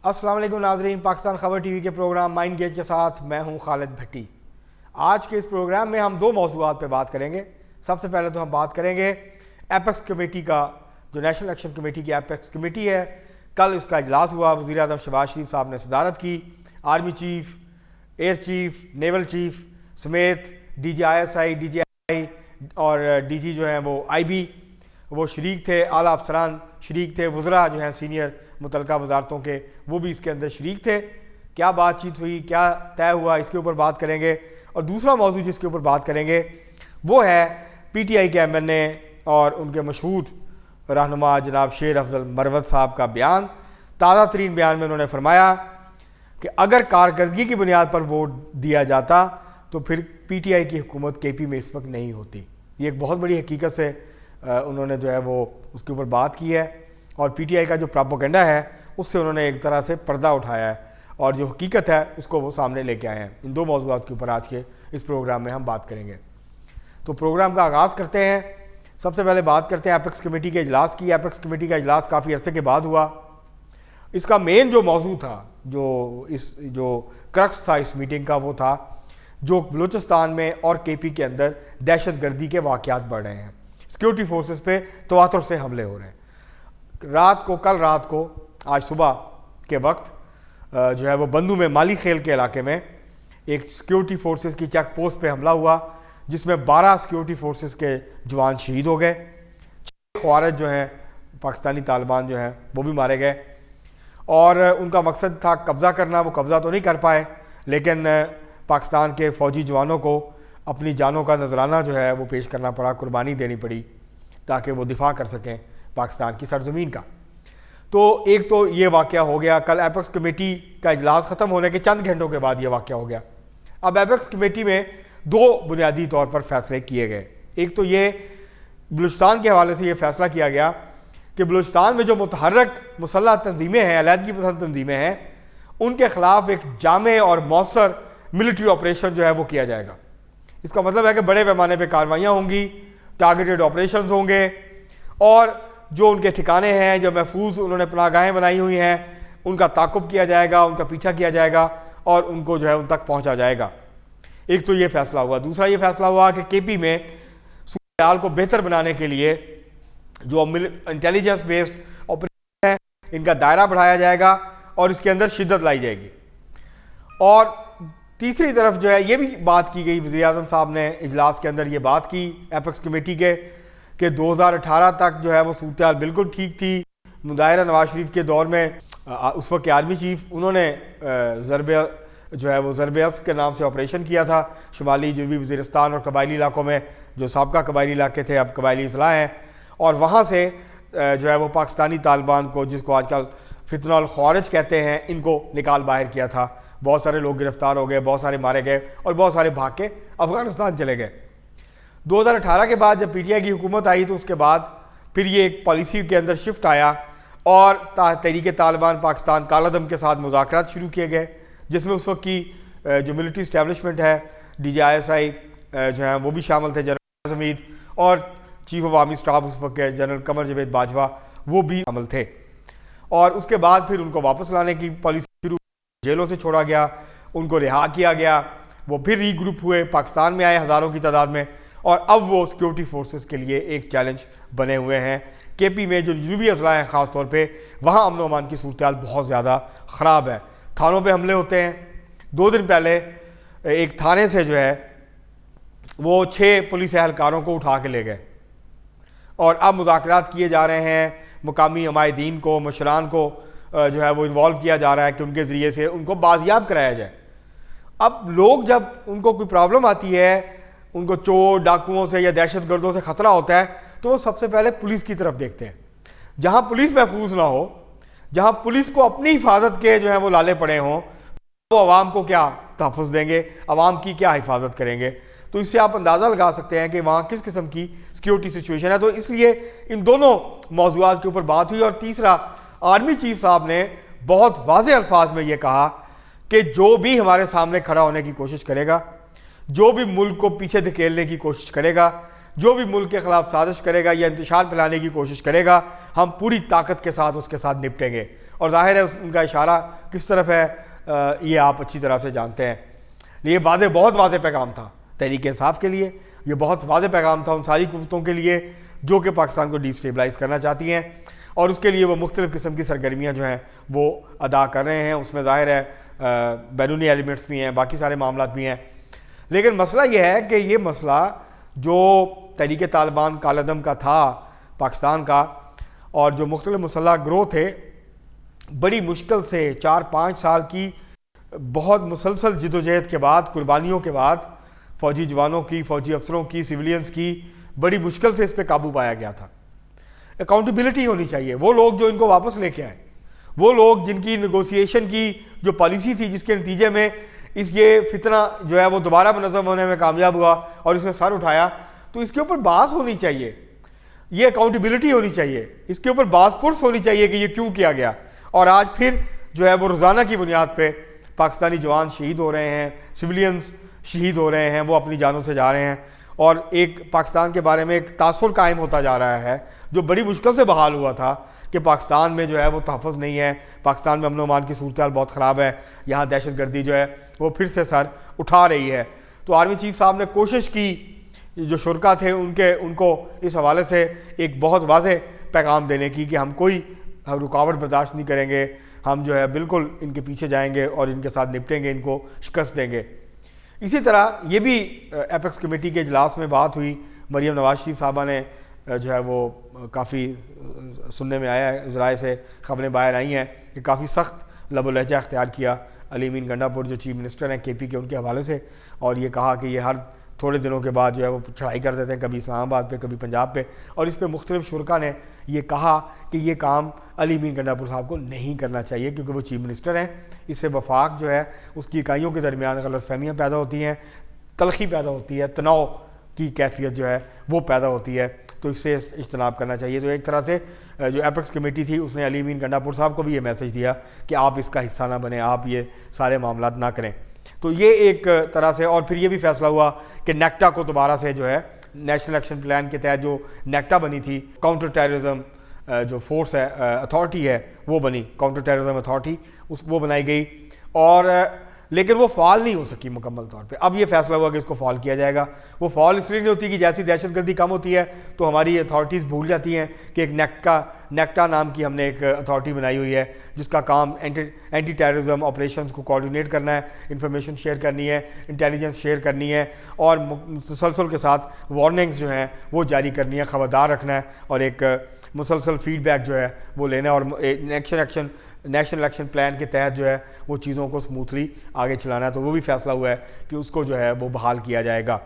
السلام علیکم ناظرین، پاکستان خبر ٹی وی کے پروگرام مائنڈ گیج کے ساتھ میں ہوں خالد بھٹی۔ آج کے اس پروگرام میں ہم دو موضوعات پہ بات کریں گے۔ سب سے پہلے تو ہم بات کریں گے ایپیکس کمیٹی کا، جو نیشنل الیکشن کمیٹی کی ایپیکس کمیٹی ہے۔ کل اس کا اجلاس ہوا، وزیر اعظم شہباز شریف صاحب نے صدارت کی، army chief, air chief, naval chief سمیت D G I S I, D G I اور ڈی جی جو ہیں وہ آئی بی وہ شریک تھے، اعلیٰ افسران شریک تھے، وزراء جو ہیں سینئر متعلقہ وزارتوں کے وہ بھی اس کے اندر شریک تھے۔ کیا بات چیت ہوئی، کیا طے ہوا، اس کے اوپر بات کریں گے۔ اور دوسرا موضوع جس کے اوپر بات کریں گے وہ ہے پی ٹی آئی کے ایم این اے اور ان کے مشہور رہنما جناب شیر افضل مروت صاحب کا بیان۔ تازہ ترین بیان میں انہوں نے فرمایا کہ اگر کارکردگی کی بنیاد پر ووٹ دیا جاتا تو پھر پی ٹی آئی کی حکومت کے پی میں اس وقت نہیں ہوتی۔ یہ ایک بہت بڑی حقیقت سے انہوں نے جو ہے وہ اس کے اوپر بات کی ہے، اور پی ٹی آئی کا جو پراپوگنڈا ہے اس سے انہوں نے ایک طرح سے پردہ اٹھایا ہے، اور جو حقیقت ہے اس کو وہ سامنے لے کے آئے ہیں۔ ان دو موضوعات کے اوپر آج کے اس پروگرام میں ہم بات کریں گے۔ تو پروگرام کا آغاز کرتے ہیں۔ سب سے پہلے بات کرتے ہیں ایپیکس کمیٹی کے اجلاس کی۔ ایپیکس کمیٹی کا اجلاس کافی عرصے کے بعد ہوا۔ اس کا مین جو موضوع تھا، جو کرکس تھا اس میٹنگ کا، وہ تھا جو بلوچستان میں اور کے پی کے اندر دہشت گردی کے واقعات بڑھ رہے ہیں، سیکیورٹی فورسز پہ تواتر سے حملے ہو رہے ہیں۔ کل رات کو آج صبح کے وقت جو ہے وہ بندو میں مالی خیل کے علاقے میں ایک سیکیورٹی فورسز کی چیک پوسٹ پہ حملہ ہوا، جس میں 12 سیکیورٹی فورسز کے جوان شہید ہو گئے، 6 خوارج جو ہیں پاکستانی طالبان جو ہیں وہ بھی مارے گئے، اور ان کا مقصد تھا قبضہ کرنا۔ وہ قبضہ تو نہیں کر پائے، لیکن پاکستان کے فوجی جوانوں کو اپنی جانوں کا نذرانہ جو ہے وہ پیش کرنا پڑا، قربانی دینی پڑی تاکہ وہ دفاع کر سکیں پاکستان کی سرزمین کا۔ تو ایک تو یہ واقعہ ہو گیا۔ کل ایپیکس کمیٹی کا اجلاس ختم ہونے کے چند گھنٹوں کے بعد یہ واقعہ ہو گیا۔ اب ایپیکس کمیٹی میں دو بنیادی طور پر فیصلے کیے گئے۔ ایک تو یہ بلوچستان کے حوالے سے یہ فیصلہ کیا گیا کہ بلوچستان میں جو متحرک مسلح تنظیمیں ہیں، علیحدگی پسند تنظیمیں ہیں، ان کے خلاف ایک جامع اور مؤثر ملٹری آپریشن جو ہے وہ کیا جائے گا۔ اس کا مطلب ہے کہ بڑے پیمانے پہ کاروائیاں ہوں گی، ٹارگیٹڈ آپریشنز ہوں گے، اور جو ان کے ٹھکانے ہیں، جو محفوظ انہوں نے پناہ گاہیں بنائی ہوئی ہیں، ان کا تعاقب کیا جائے گا، ان کا پیچھا کیا جائے گا، اور ان کو جو ہے ان تک پہنچا جائے گا۔ ایک تو یہ فیصلہ ہوا۔ دوسرا یہ فیصلہ ہوا کہ کے پی میں صورتحال کو بہتر بنانے کے لیے جو انٹیلیجنس بیسڈ آپریشن ہے، ان کا دائرہ بڑھایا جائے گا اور اس کے اندر شدت لائی جائے گی۔ اور تیسری طرف جو ہے یہ بھی بات کی گئی، وزیر اعظم صاحب نے اجلاس کے اندر یہ بات کی ایپیکس کمیٹی کے، کہ 2018 تک جو ہے وہ صورتحال بالکل ٹھیک تھی۔ مظاہرہ نواز شریف کے دور میں اس وقت کے آرمی چیف، انہوں نے ضرب اسب کے نام سے آپریشن کیا تھا شمالی جنوبی وزیرستان اور قبائلی علاقوں میں، جو سابقہ قبائلی علاقے تھے اب قبائلی اضلاع ہیں، اور وہاں سے جو ہے وہ پاکستانی طالبان کو، جس کو آج کل فتنہ الخوارج کہتے ہیں، ان کو نکال باہر کیا تھا۔ بہت سارے لوگ گرفتار ہو گئے، بہت سارے مارے گئے، اور بہت سارے بھاگ کے افغانستان چلے گئے۔ 2018 کے بعد جب پی ٹی آئی کی حکومت آئی تو اس کے بعد پھر یہ ایک پالیسی کے اندر شفٹ آیا، اور تحریک طالبان پاکستان کالعدم کے ساتھ مذاکرات شروع کیے گئے، جس میں اس وقت کی جو ملٹری اسٹیبلشمنٹ ہے، D G I S I جو ہیں وہ بھی شامل تھے، جنرل حمید، اور چیف آف آرمی اسٹاف اس وقت کے جنرل قمر جاوید باجوہ وہ بھی شامل تھے۔ اور اس کے بعد پھر ان کو واپس لانے کی پالیسی شروع، جیلوں سے چھوڑا گیا، ان کو رہا کیا گیا، وہ پھر ری گروپ ہوئے، پاکستان میں آئے ہزاروں کی تعداد میں، اور اب وہ سیکیورٹی فورسز کے لیے ایک چیلنج بنے ہوئے ہیں۔ کے پی میں جو جنوبی اضلاع ہیں خاص طور پہ، وہاں امن و امان کی صورتحال بہت زیادہ خراب ہے۔ تھانوں پہ حملے ہوتے ہیں۔ 2 دن پہلے ایک تھانے سے جو ہے وہ 6 پولیس اہلکاروں کو اٹھا کے لے گئے، اور اب مذاکرات کیے جا رہے ہیں، مقامی عمائدین کو، مشران کو جو ہے وہ انوالو کیا جا رہا ہے کہ ان کے ذریعے سے ان کو بازیاب کرایا جائے۔ اب لوگ جب ان کو کوئی پرابلم آتی ہے، ان کو چور ڈاکوؤں سے یا دہشت گردوں سے خطرہ ہوتا ہے، تو وہ سب سے پہلے پولیس کی طرف دیکھتے ہیں۔ جہاں پولیس محفوظ نہ ہو، جہاں پولیس کو اپنی حفاظت کے جو ہیں وہ لالے پڑے ہوں، وہ عوام کو کیا تحفظ دیں گے، عوام کی کیا حفاظت کریں گے؟ تو اس سے آپ اندازہ لگا سکتے ہیں کہ وہاں کس قسم کی سیکیورٹی سچویشن ہے۔ تو اس لیے ان دونوں موضوعات کے اوپر بات ہوئی۔ اور تیسرا، آرمی چیف صاحب نے بہت واضح الفاظ میں یہ کہا کہ جو بھی ہمارے سامنے کھڑا ہونے کی کوشش کرے گا، جو بھی ملک کو پیچھے دھکیلنے کی کوشش کرے گا، جو بھی ملک کے خلاف سازش کرے گا یا انتشار پھیلانے کی کوشش کرے گا، ہم پوری طاقت کے ساتھ اس کے ساتھ نپٹیں گے۔ اور ظاہر ہے ان کا اشارہ کس طرف ہے یہ آپ اچھی طرح سے جانتے ہیں. یہ بہت واضح پیغام تھا تحریک انصاف کے لیے, یہ بہت واضح پیغام تھا ان ساری قوتوں کے لیے جو کہ پاکستان کو ڈی اسٹیبلائز کرنا چاہتی ہیں, اور اس کے لیے وہ مختلف قسم کی سرگرمیاں جو ہیں وہ ادا کر رہے ہیں. اس میں ظاہر ہے بیرونی ایلیمنٹس بھی ہیں, باقی سارے معاملات بھی ہیں. لیکن مسئلہ یہ ہے کہ یہ مسئلہ جو تحریک طالبان کالعدم کا تھا پاکستان کا, اور جو مختلف مسلح گروہ تھے, بڑی مشکل سے 4-5 سال کی بہت مسلسل جد و جہد کے بعد, قربانیوں کے بعد, فوجی جوانوں کی, فوجی افسروں کی, سویلینز کی, بڑی مشکل سے اس پہ قابو پایا گیا تھا. اکاؤنٹیبلٹی ہونی چاہیے. وہ لوگ جو ان کو واپس لے کے آئے, وہ لوگ جن کی نیگوسیشن کی جو پالیسی تھی جس کے نتیجے میں یہ فتنہ جو ہے وہ دوبارہ منظم ہونے میں کامیاب ہوا اور اس نے سر اٹھایا, تو اس کے اوپر بحث ہونی چاہیے, یہ اکاؤنٹیبلٹی ہونی چاہیے, اس کے اوپر بحث پرس ہونی چاہیے کہ یہ کیوں کیا گیا. اور آج پھر جو ہے وہ روزانہ کی بنیاد پہ پاکستانی جوان شہید ہو رہے ہیں, سویلینز شہید ہو رہے ہیں, وہ اپنی جانوں سے جا رہے ہیں, اور ایک پاکستان کے بارے میں ایک تاثر قائم ہوتا جا رہا ہے جو بڑی مشکل سے بحال ہوا تھا کہ پاکستان میں جو ہے وہ تحفظ نہیں ہے, پاکستان میں امن و امان کی صورتحال بہت خراب ہے, یہاں دہشت گردی جو ہے وہ پھر سے سر اٹھا رہی ہے. تو آرمی چیف صاحب نے کوشش کی جو شرکا تھے ان کو اس حوالے سے ایک بہت واضح پیغام دینے کی کہ ہم کوئی رکاوٹ برداشت نہیں کریں گے, ہم جو ہے بالکل ان کے پیچھے جائیں گے اور ان کے ساتھ نپٹیں گے, ان کو شکست دیں گے. اسی طرح یہ بھی ایپیکس کمیٹی کے اجلاس میں بات ہوئی, مریم نواز شریف صاحبہ نے جو ہے وہ کافی سننے میں آیا ہے, ذرائع سے خبریں باہر آئی ہیں کہ کافی سخت لب و لہجہ اختیار کیا علی امین گنڈا پور جو چیف منسٹر ہیں کے پی کے, ان کے حوالے سے, اور یہ کہا کہ یہ ہر تھوڑے دنوں کے بعد جو ہے وہ چڑھائی کر دیتے ہیں, کبھی اسلام آباد پہ, کبھی پنجاب پہ, اور اس پہ مختلف شرکا نے یہ کہا کہ یہ کام علی امین گنڈا پور صاحب کو نہیں کرنا چاہیے کیونکہ وہ چیف منسٹر ہیں. اس سے وفاق جو ہے اس کی اکائیوں کے درمیان غلط فہمیاں پیدا ہوتی ہیں, تلخی پیدا ہوتی ہے, تناؤ کی کیفیت جو ہے وہ پیدا ہوتی ہے, تو اس سے اجتناب کرنا چاہیے. تو ایک طرح سے جو ایپیکس کمیٹی تھی اس نے علی امین گنڈا پور صاحب کو بھی یہ میسج دیا کہ آپ اس کا حصہ نہ بنیں, آپ یہ سارے معاملات نہ کریں. تو یہ ایک طرح سے, اور پھر یہ بھی فیصلہ ہوا کہ نیکٹا کو دوبارہ سے جو ہے نیشنل ایکشن پلان کے تحت جو نیکٹا بنی تھی, کاؤنٹر ٹیررزم جو فورس ہے, اتھارٹی ہے, وہ بنی, کاؤنٹر ٹیررزم اتھارٹی وہ بنائی گئی, اور لیکن وہ فعال نہیں ہو سکی مکمل طور پہ. اب یہ فیصلہ ہوا کہ اس کو فعال کیا جائے گا. وہ فعال اس لیے نہیں ہوتی کہ جیسی دہشت گردی کم ہوتی ہے تو ہماری اتھارٹیز بھول جاتی ہیں کہ ایک نیکٹا نام کی ہم نے ایک اتھارٹی بنائی ہوئی ہے جس کا کام اینٹی ٹیررزم آپریشنز کو کوارڈینیٹ کرنا ہے, انفارمیشن شیئر کرنی ہے, انٹیلیجنس شیئر کرنی ہے, اور مسلسل کے ساتھ وارننگز جو ہیں وہ جاری کرنی ہے, خبردار رکھنا ہے, اور ایک مسلسل فیڈ بیک جو ہے وہ لینا ہے, اور نیشنل ایکشن پلان کے تحت جو ہے وہ چیزوں کو سموتھلی آگے چلانا ہے. تو وہ بھی فیصلہ ہوا ہے کہ اس کو جو ہے وہ بحال کیا جائے گا.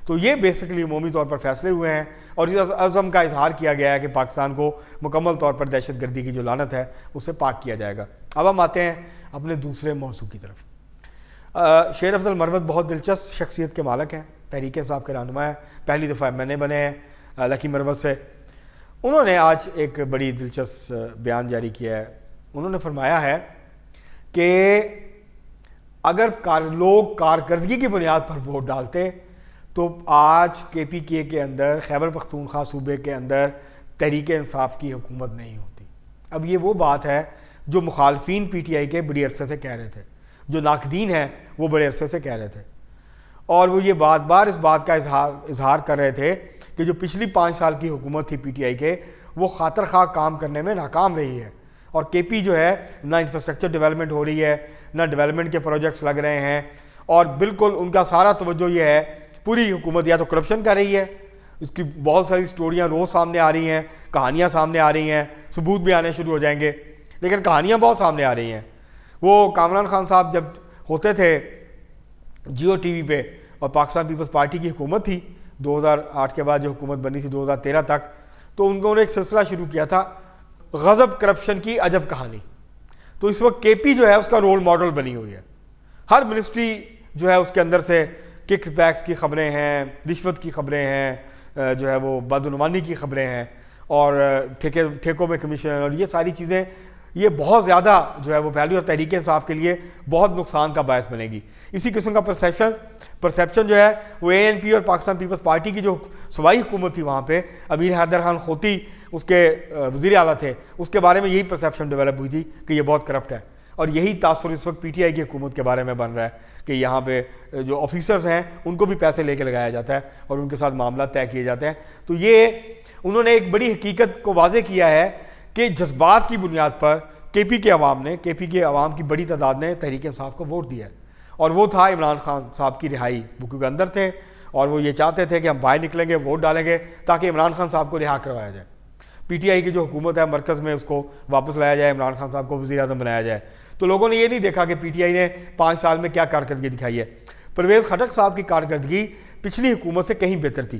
تو یہ بیسکلی عمومی طور پر فیصلے ہوئے ہیں, اور اس عزم کا اظہار کیا گیا ہے کہ پاکستان کو مکمل طور پر دہشت گردی کی جو لعنت ہے اسے پاک کیا جائے گا. اب ہم آتے ہیں اپنے دوسرے موضوع کی طرف. شیر افضل مروت بہت دلچسپ شخصیت کے مالک ہیں, تحریک انصاف کے رہنما ہیں, پہلی دفعہ MNA بنے ہیں لکی مروت سے. انہوں نے آج ایک بڑی دلچسپ بیان جاری کیا ہے. انہوں نے فرمایا ہے کہ اگر لوگ کارکردگی کی بنیاد پر ووٹ ڈالتے تو آج KPK کے اندر, خیبر پختونخوا صوبے کے اندر تحریک انصاف کی حکومت نہیں ہوتی. اب یہ وہ بات ہے جو مخالفین PTI کے بڑی عرصے سے کہہ رہے تھے, جو ناقدین ہیں وہ بڑے عرصے سے کہہ رہے تھے, اور وہ یہ بار اس بات کا اظہار کر رہے تھے کہ جو پچھلی 5 سال کی حکومت تھی PTI کے, وہ خاطر خواہ کام کرنے میں ناکام رہی ہے, اور KP جو ہے نہ انفراسٹرکچر ڈیولپمنٹ ہو رہی ہے, نہ ڈیولپمنٹ کے پروجیکٹس لگ رہے ہیں, اور بالکل ان کا سارا توجہ یہ ہے, پوری حکومت یا تو کرپشن کر رہی ہے, اس کی بہت ساری سٹوریاں روز سامنے آ رہی ہیں, کہانیاں سامنے آ رہی ہیں, ثبوت بھی آنے شروع ہو جائیں گے, لیکن کہانیاں بہت سامنے آ رہی ہیں. وہ کامران خان صاحب جب ہوتے تھے جیو TV پہ, اور پاکستان پیپلز پارٹی کی حکومت تھی 2008 کے بعد جو حکومت بنی تھی 2013 تک, تو ان کو ایک سلسلہ شروع کیا تھا غضب کرپشن کی عجب کہانی. تو اس وقت KP جو ہے اس کا رول ماڈل بنی ہوئی ہے. ہر منسٹری جو ہے اس کے اندر سے کک بیکس کی خبریں ہیں, رشوت کی خبریں ہیں, جو ہے وہ بدعنوانی کی خبریں ہیں, اور ٹھیکوں میں کمیشن, اور یہ ساری چیزیں یہ بہت زیادہ جو ہے وہ ویلیو اور تحریک انصاف کے لیے بہت نقصان کا باعث بنے گی. اسی قسم کا پرسیپشن جو ہے وہ ANP اور پاکستان پیپلز پارٹی کی جو صوبائی حکومت تھی وہاں پہ امیر حیدر خان خوتی اس کے وزیر اعلیٰ تھے, اس کے بارے میں یہی پرسیپشن ڈیولپ ہوئی تھی کہ یہ بہت کرپٹ ہے, اور یہی تاثر اس وقت PTI کی حکومت کے بارے میں بن رہا ہے کہ یہاں پہ جو آفیسرز ہیں ان کو بھی پیسے لے کے لگایا جاتا ہے اور ان کے ساتھ معاملات طے کیے جاتے ہیں. تو یہ انہوں نے ایک بڑی حقیقت کو واضح کیا ہے کہ جذبات کی بنیاد پر KP کے عوام کی بڑی تعداد نے تحریک انصاف کو ووٹ دیا ہے, اور وہ تھا عمران خان صاحب کی رہائی. وہ کیونکہ اندر تھے اور وہ یہ چاہتے تھے کہ ہم باہر نکلیں گے, ووٹ ڈالیں گے تاکہ عمران خان صاحب کو رہا کروایا جائے. PTI کی جو حکومت ہے مرکز میں اس کو واپس لایا جائے, عمران خان صاحب کو وزیر اعظم بنایا جائے. تو لوگوں نے یہ نہیں دیکھا کہ PTI نے 5 سال میں کیا کارکردگی دکھائی ہے. پرویز خٹک صاحب کی کارکردگی پچھلی حکومت سے کہیں بہتر تھی,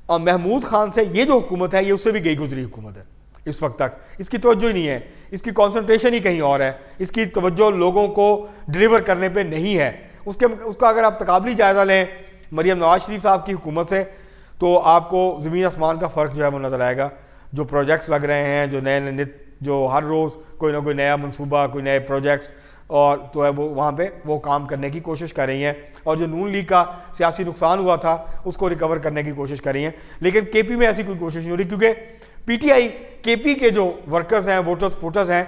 اور محمود خان سے یہ جو حکومت ہے یہ اس سے بھی گئی گزری حکومت ہے. اس وقت تک اس کی توجہ ہی نہیں ہے, اس کی کانسنٹریشن ہی کہیں اور ہے, اس کی توجہ لوگوں کو ڈیلیور کرنے پہ نہیں ہے. اس کا اگر آپ تقابلی جائزہ لیں مریم نواز شریف صاحب کی حکومت سے تو آپ کو زمین آسمان کا فرق جو ہے وہ نظر آئے گا. جو پروجیکٹس لگ رہے ہیں, جو نئے جو ہر روز کوئی نہ کوئی نیا منصوبہ, کوئی نئے پروجیکٹس, اور تو ہے وہ وہاں پہ وہ کام کرنے کی کوشش کر رہی ہیں, اور جو نون لیگ کا سیاسی نقصان ہوا تھا اس کو ریکور کرنے کی کوشش کر رہی ہیں. لیکن KP میں ایسی کوئی کوشش نہیں ہو رہی, کیونکہ PTI KP کے جو ورکرز ہیں, ووٹرز ہیں,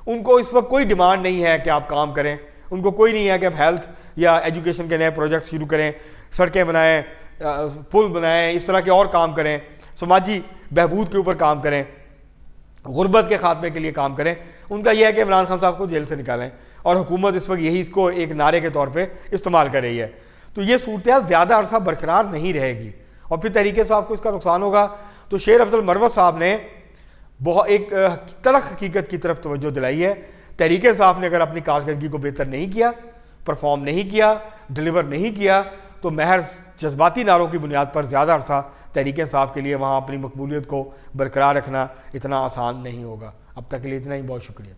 ان کو اس وقت کوئی ڈیمانڈ نہیں ہے کہ آپ کام کریں. ان کو کوئی نہیں ہے کہ آپ ہیلتھ یا ایجوکیشن کے نئے پروجیکٹس شروع کریں, سڑکیں بنائیں, پل بنائیں, اس طرح کے اور کام کریں, سماجی بہبود کے اوپر کام کریں, غربت کے خاتمے کے لیے کام کریں. ان کا یہ ہے کہ عمران خان صاحب کو جیل سے نکالیں, اور حکومت اس وقت یہی اس کو ایک نعرے کے طور پہ استعمال کر رہی ہے. تو یہ صورتحال زیادہ عرصہ برقرار نہیں رہے گی, اور پھر تحریک انصاف کو اس کا نقصان ہوگا. تو شیر افضل مروت صاحب نے بہت ایک تلخ حقیقت کی طرف توجہ دلائی ہے. تحریک انصاف نے اگر اپنی کارکردگی کو بہتر نہیں کیا, پرفارم نہیں کیا, ڈیلیور نہیں کیا, تو محض جذباتی نعروں کی بنیاد پر زیادہ عرصہ تحریک انصاف کے لیے وہاں اپنی مقبولیت کو برقرار رکھنا اتنا آسان نہیں ہوگا. اب تک کے لیے اتنا ہی, بہت شکریہ.